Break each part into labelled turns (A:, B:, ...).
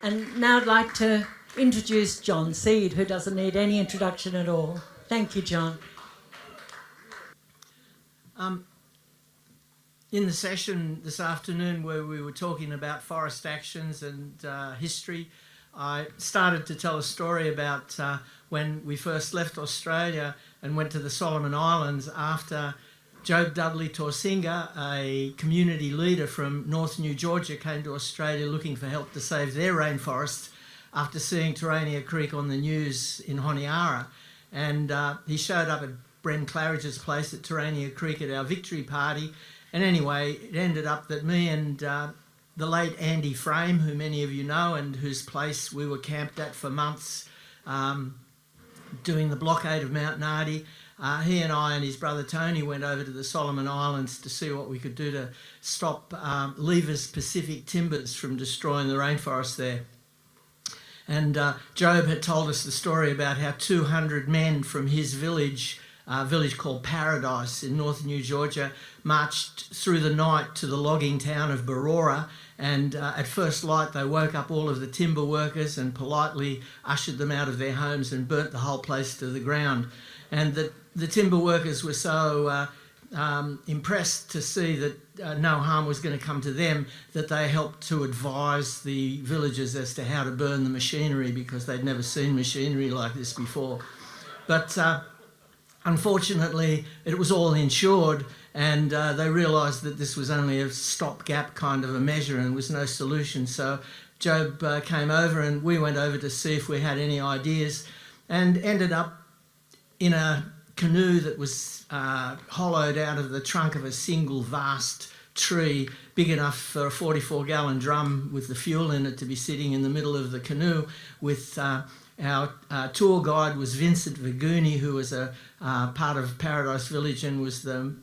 A: And now I'd like to introduce JohnSeed, who doesn't need any introduction at all. Thank you, John.
B: In the session this afternoon where we were talking about forest actions and history, I started to tell a story about when we first left Australia and went to the Solomon Islands after Job Dudley Torsinga, a community leader from North New Georgia, came to Australia looking for help to save their rainforests after seeing Terania Creek on the news in Honiara. And he showed up at Bren Claridge's place at Terania Creek at our victory party. And anyway, it ended up that me and the late Andy Frame, who many of you know and whose place we were camped at for months doing the blockade of Mount Nardi, he and I and his brother Tony went over to the Solomon Islands to see what we could do to stop Lever's Pacific timbers from destroying the rainforest there. And Job had told us the story about how 200 men from his village, a village called Paradise in North New Georgia, marched through the night to the logging town of Barora, and at first light they woke up all of the timber workers and politely ushered them out of their homes and burnt the whole place to the ground. And the timber workers were so impressed to see that no harm was going to come to them that they helped to advise the villagers as to how to burn the machinery, because they'd never seen machinery like this before. But unfortunately, it was all insured, and they realised that this was only a stopgap kind of a measure and was no solution. So Job came over and we went over to see if we had any ideas, and ended up in a canoe that was hollowed out of the trunk of a single vast tree, big enough for a 44-gallon drum with the fuel in it to be sitting in the middle of the canoe, with our tour guide was Vincent Viguni, who was a part of Paradise Village and was the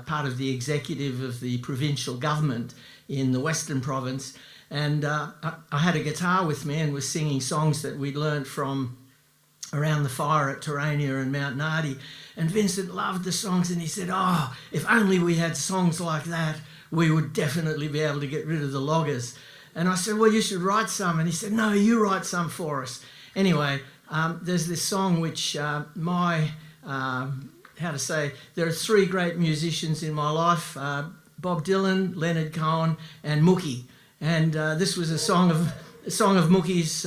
B: part of the executive of the provincial government in the Western Province. And I had a guitar with me and was singing songs that we'd learnt from around the fire at Terania and Mount Nardi. And Vincent loved the songs, and he said, "Oh, if only we had songs like that, we would definitely be able to get rid of the loggers." And I said, "Well, you should write some." And he said, "No, you write some for us." Anyway, there's this song which there are three great musicians in my life, Bob Dylan, Leonard Cohen and Mookie. And this was a song of Mookie's,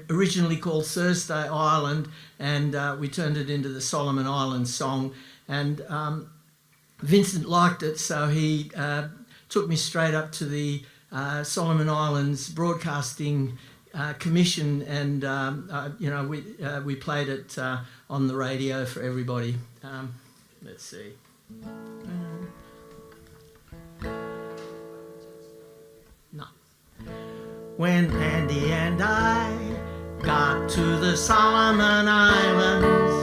B: originally called Thursday Island, and we turned it into the Solomon Islands song. And Vincent liked it, so he took me straight up to the Solomon Islands Broadcasting Commission, and we played it on the radio for everybody. Let's see. No. When Andy and I got to the Solomon Islands,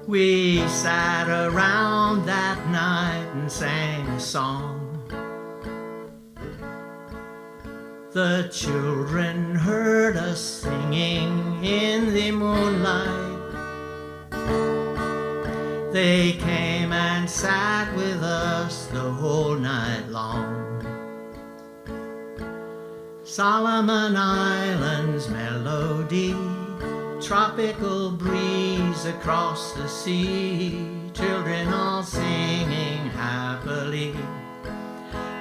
B: we sat around that night and sang a song. The children heard us singing in the moonlight. They came and sat with us the whole night long. Solomon Islands melody, tropical breeze across the sea, children all singing happily.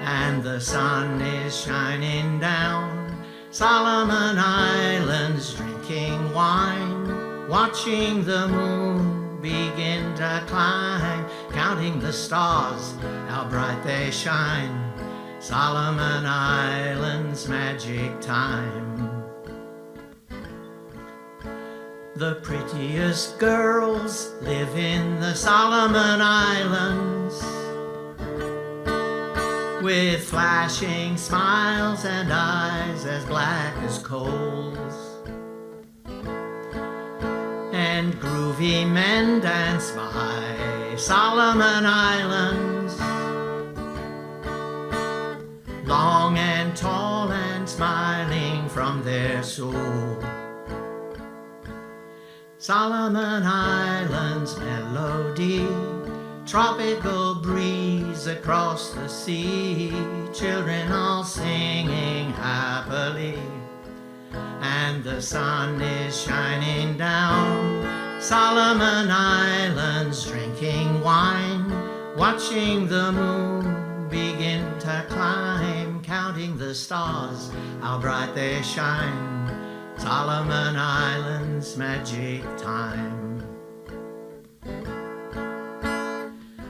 B: And the sun is shining down, Solomon Islands drinking wine, watching the moon begin to climb, counting the stars, how bright they shine. Solomon Islands magic time. The prettiest girls live in the Solomon Islands, with flashing smiles and eyes as black as coals. And groovy men dance by Solomon Islands, long and tall and smiling from their soul. Solomon Islands melody, tropical breeze across the sea, children all singing happily, and the sun is shining down. Solomon Islands drinking wine, watching the moon begin to climb, counting the stars, how bright they shine. Solomon Islands magic time.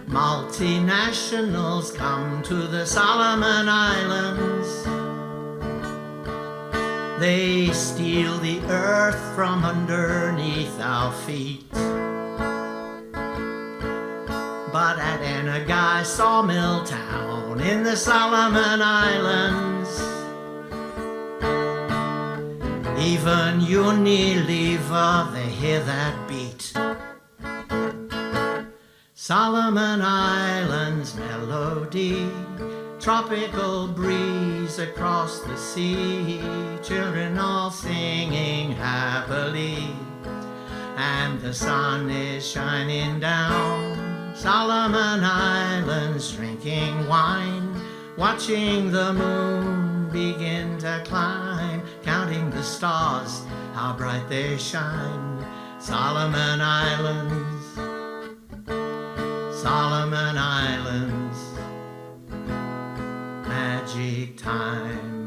B: Multinationals come to the Solomon Islands. They steal the earth from underneath our feet. But at Anagai Sawmill Town in the Solomon Islands, even Unilever, they hear that beat. Solomon Islands melody, tropical breeze across the sea, children all singing happily, and the sun is shining down. Solomon Islands drinking wine, watching the moon begin to climb, counting the stars, how bright they shine. Solomon Islands, Solomon Islands, magic time.